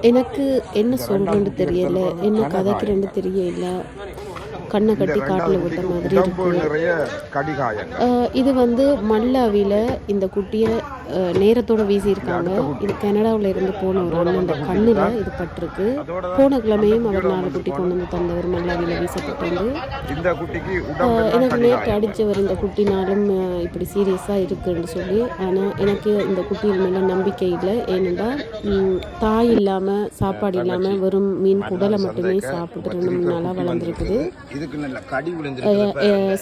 எனக்கு என்ன சொல்கிறேன்னு தெரியல, என்ன கதைக்கிறேன்னு தெரியல. கண்ணை கட்டி காட்டில் விட்ட மாதிரி இருக்குது. இது வந்து மல்லாவியில் இந்த குட்டியை நேரத்தோடு வீசியிருக்காங்க. இது கனடாவில் இருந்து போன ஒரு அண்ணன் அந்த கண்ணில் இது பட்டிருக்கு. போன கிழமையும் அவர் 4 குட்டி கொண்டு வந்து தந்தவர் மல்லாவியில் வீசப்பட்டு. எனக்கு நேற்று அடித்தவர் இந்த குட்டினாலும் இப்படி சீரியஸாக இருக்குன்னு சொல்லி. ஆனால் எனக்கு இந்த குட்டியின் மேலே நம்பிக்கை இல்லை. ஏனென்றால் தாய் இல்லாமல் சாப்பாடு இல்லாமல் வெறும் மீன் குடலை மட்டுமே சாப்பிட்டு 2 3 நாளாக வளர்ந்துருக்குது.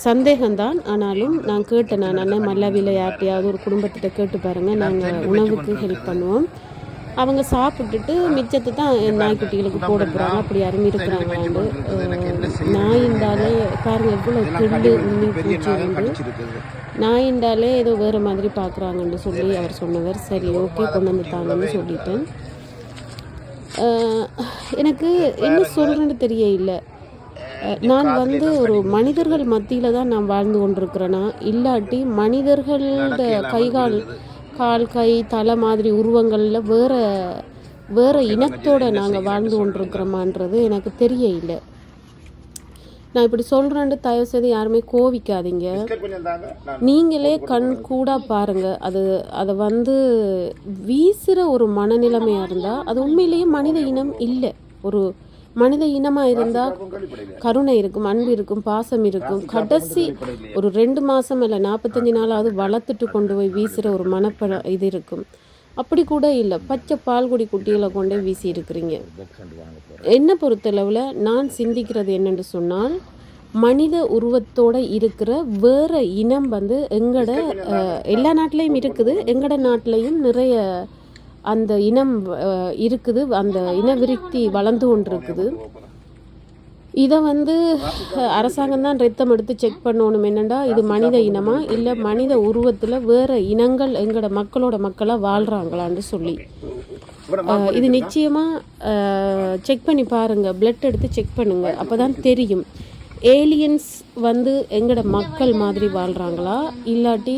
சந்தேகம்தான். ஆனாலும் நான் கேட்டேன், நான் அண்ணன் மல்லாவியில் யார்ட்டையாவது ஒரு குடும்பத்திட்ட கேட்டு பாருங்கள், நாங்கள் உணவுக்கு ஹெல்ப் பண்ணுவோம், அவங்க சாப்பிட்டுட்டு மிச்சத்தை தான் நாய்க்குட்டிகளுக்கு போட போகிறாங்க, அப்படி யாரும் இருக்கிறாங்களாண்டு. நாயின்றாலே பாருங்கள் இவ்வளோ கிள்ளு உண்ணி பூச்சி வந்து நாயின்றாலே ஏதோ வேறு மாதிரி பார்க்குறாங்கன்னு சொல்லி அவர் சொன்னவர். சரி ஓகே கொண்டு வந்துட்டாங்கன்னு சொல்லிட்டேன். எனக்கு என்ன சொல்கிறேன்னு தெரிய இல்லை. நான் வந்து ஒரு மனிதர்கள் மத்தியில் தான் நான் வாழ்ந்து கொண்டிருக்கிறேன்னா, இல்லாட்டி மனிதர்களோட கால் கை தலை மாதிரி உருவங்களில் வேறு இனத்தோடு நாங்கள் வாழ்ந்து கொண்டிருக்கிறோமான்றது எனக்கு தெரிய இல்லை. நான் இப்படி சொல்கிறேன்ட்டு தயவு செய்து யாருமே கோவிக்காதீங்க. நீங்களே கண் கூட பாருங்கள். அதை வந்து வீசுகிற ஒரு மனநிலைமையாக இருந்தால் அது உண்மையிலேயே மனித இனம் இல்லை. ஒரு மனித இனமாக இருந்தால் கருணை இருக்கும், அன்பு இருக்கும், பாசம் இருக்கும். கடைசி ஒரு 2 மாதம் இல்லை 45 நாளாவது வளர்த்துட்டு கொண்டு போய் வீசுகிற ஒரு இது இருக்கும். அப்படி கூட இல்லை. பச்சை பால்குடி குட்டிகளை கொண்டே வீசி இருக்கிறீங்க. என்னை பொறுத்தளவில் நான் சிந்திக்கிறது என்னென்று சொன்னால், மனித உருவத்தோடு இருக்கிற வேறு இனம் வந்து எங்களோட எல்லா நாட்டிலையும் இருக்குது. எங்களோட நாட்டிலையும் நிறைய அந்த இனம் இருக்குது. அந்த இனவிருத்தி வளர்ந்து கொண்டு இருக்குது. இதை வந்து அரசாங்கம் தான் ரத்தம் எடுத்து செக் பண்ணணும். என்னென்னா இது மனித இனமா இல்லை மனித உருவத்தில் வேறு இனங்கள் எங்களோட மக்களாக வாழ்கிறாங்களான்னு சொல்லி இது நிச்சயமாக செக் பண்ணி பாருங்கள். பிளட் எடுத்து செக் பண்ணுங்கள். அப்போ தான் தெரியும் ஏலியன்ஸ் வந்து எங்களோட மக்கள் மாதிரி வாழ்கிறாங்களா இல்லாட்டி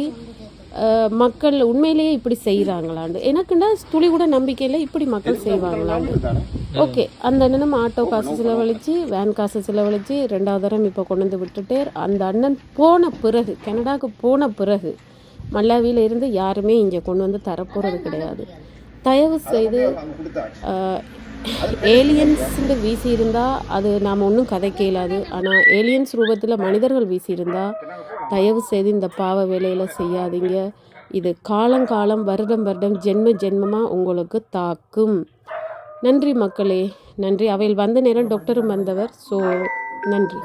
மக்கள் உண்மையிலேயே இப்படி செய்கிறாங்களாண்டு. எனக்குன்னா துளி கூட நம்பிக்கையில் இப்படி மக்கள் செய்வாங்களாண்டு. ஓகே, அந்த அண்ணனும் ஆட்டோ காசு செலவழித்து வேன் காசு செலவழித்து 2வது தரம் இப்போ கொண்டு வந்து விட்டுட்டு அந்த அண்ணன் போன பிறகு கனடாவுக்கு போன பிறகு மல்லாவியில் இருந்து யாருமே இங்கே கொண்டு வந்து தரப்போகிறது கிடையாது. தயவு செய்து ஏலியன்ஸுன்னு வீசியிருந்தால் அது நாம் ஒன்றும் கதைக்க இயலாது. ஆனால் ஏலியன்ஸ் ரூபத்தில் மனிதர்கள் வீசியிருந்தால் தயவு செய்து இந்த பாவ வேலையில் செய்யாதீங்க. இது காலங்காலம் வருடம் ஜென்மமாக உங்களுக்கு தாக்கும். நன்றி மக்களே, நன்றி. அவையில் வந்த நேரம் டாக்டரும் வந்தவர். ஸோ நன்றி.